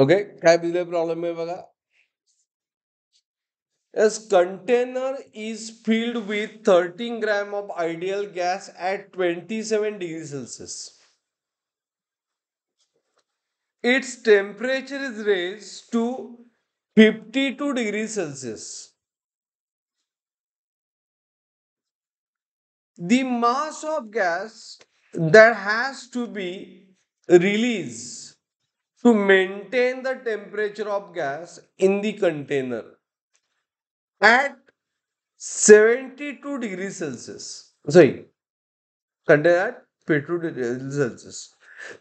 Okay, काय दिले problem आहे बघा. As container is filled with 13 gram of ideal gas at 27 degrees Celsius. Its temperature is raised to 52 degrees Celsius. The mass of gas that has to be released to maintain the temperature of gas in the container at 72 degrees Celsius. Sorry, container at 52 degrees Celsius.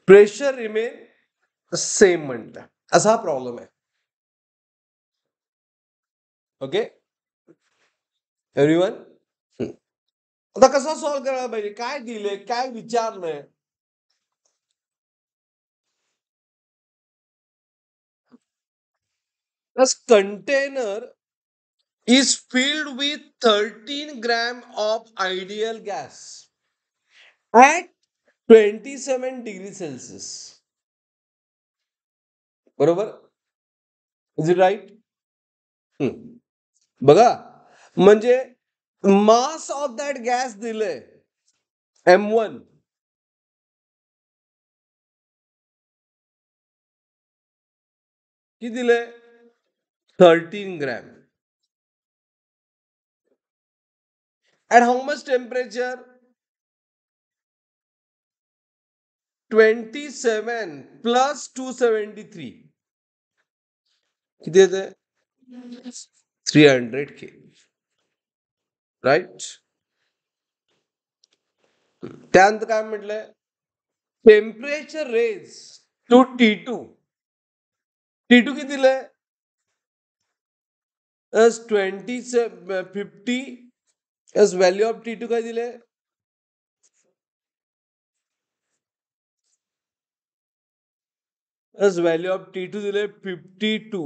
Pressure remain same म्हणता असा problem आहे. Okay everyone. आता कसा solve करायला पाहिजे, काय दिले, काय विचारलंय. Container is filled with 13 gram of ideal gas at 27 degrees Celsius. बरोबर, इज इट राईट. बघा म्हणजे मास ऑफ दॅट गॅस दिलंय M1. किती दिलंय 13 gram. At how much temperature? 27 plus 273 किती येते 300 K, राईट. त्यानंतर काय म्हटलंय, temperature raise to T2. T2 किती दिलंय 50. व्हॅल्यू ऑफ T2 काय दिले, व्हॅल्यू ऑफ T2 दिले 52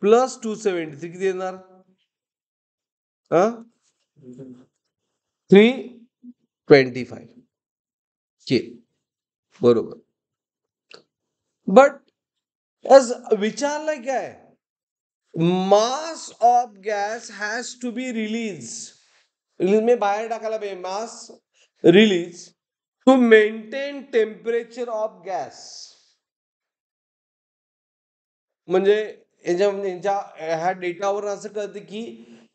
प्लस 273 किती येणार 325 K. बरोबर. बट विचारलंय काय, mass of gas has to be release. Release मी बाहेर टाकायला पाहिजे, mass release to maintain temperature of gas. म्हणजे ह्या डेटावर असं कळतं की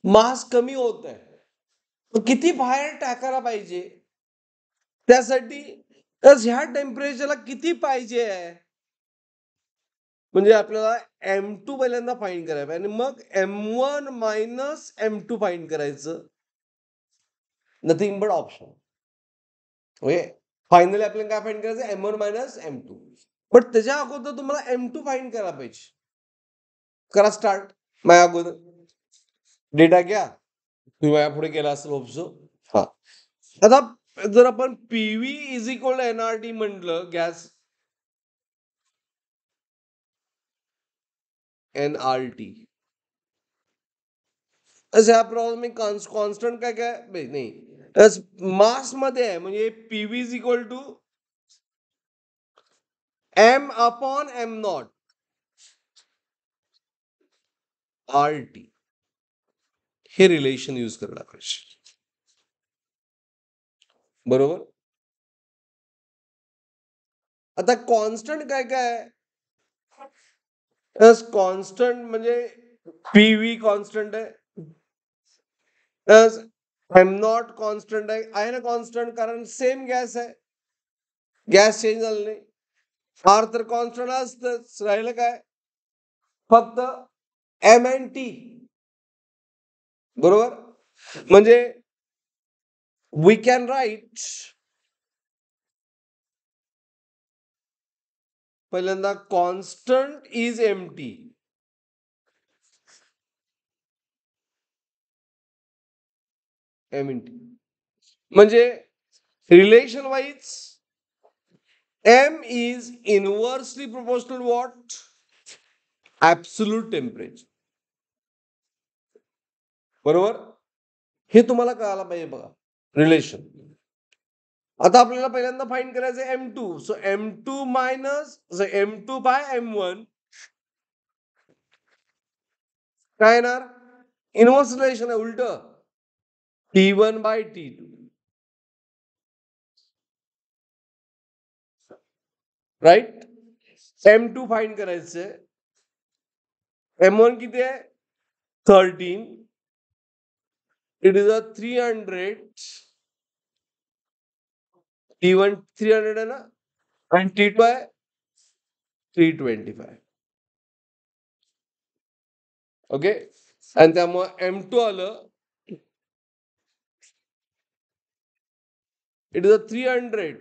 मास कमी होत आहे, किती बाहेर टाकायला पाहिजे, त्यासाठी ह्या टेम्परेचरला किती पाहिजे आहे. म्हणजे आपल्याला M2 पहिल्यांदा फाईंड करायला पाहिजे आणि मग M1 मायनस M2 फाईंड करायचं. Nothing but option. Okay, finally आपल्याला काय फाईंड करायचं M1 मायनस M2. बट त्याच्या अगोदर तुम्हाला M2 फाईंड करायला पाहिजे. करा स्टार्ट. माझ्या अगोदर डेटा घ्या, तुम्ही माझ्या पुढे केला असेल होपसो. हा, आता जर आपण PV इज इक्वल NRT म्हटलं, गॅस NRT, ह्या प्रॉब्लेम कॉन्स्टंट काय काय नाही मास मध्ये आहे, म्हणजे PV is equal to M upon M0 RT. हे रिलेशन यूज करायला पाहिजे. बरोबर. आता कॉन्स्टंट काय काय, कॉन्स्टंट म्हणजे PV कॉन्स्टंट आहे, M0 कॉन्स्टंट आहे ना, कॉन्स्टंट कारण सेम गॅस आहे, गॅस चेंज झालं नाही. R तर कॉन्स्टंट असतंच, राहिलं काय फक्त M and T. बरोबर. म्हणजे वी कॅन राईट पहिल्यांदा कॉन्स्टंट इज MT. M म्हणजे relation wise M is inversely proportional what? Absolute temperature. बरोबर, हे तुम्हाला कळायला पाहिजे बघा रिलेशन. आता आपल्याला पहिल्यांदा फाइंड करायचं M2. So M2 minus M2 bye M1 काय येणार? इनव्हर्स रिलेशन आहे, उलट T1 bye T2. Right. M2 find करायचंय. M1 किती आहे? 13. It is 300. T1 300 आहे ना, आणि T2 आहे 325. ओके. आणि त्यामुळे M2 आलं, इट इज 300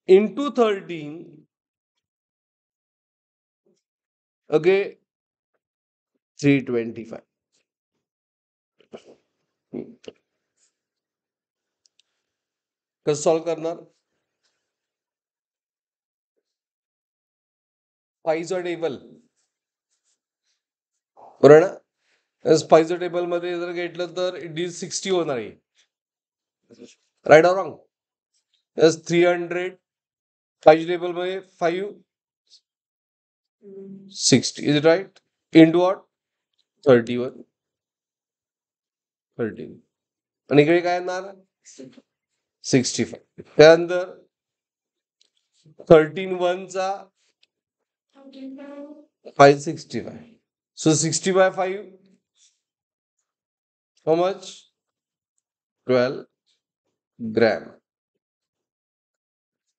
into 13. ओके, 325. कसं सॉल्व करणार? पाईचं टेबल, बरोबर ना? पाईचं टेबल मध्ये जर घेतलं तर इट इज 60 होणार आहे. Right or wrong? 300 पाईच्या टेबल मध्ये 5 60 is it right? Into what? 31 13. आणि इकडे काय येणार? 65. त्यानंतर 13 1 चा 565. So 60 by 5, how much? 12 gram.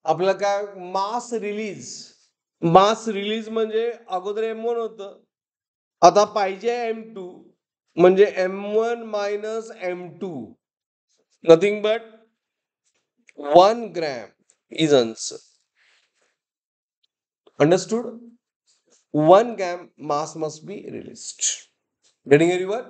आपलं काय? मास रिलीज म्हणजे अगोदर M1 होतं, आता पाहिजे M2, म्हणजे M1 minus M2, nothing but 1 gram is answer. Understood? 1 gram mass must be released. Getting everyone?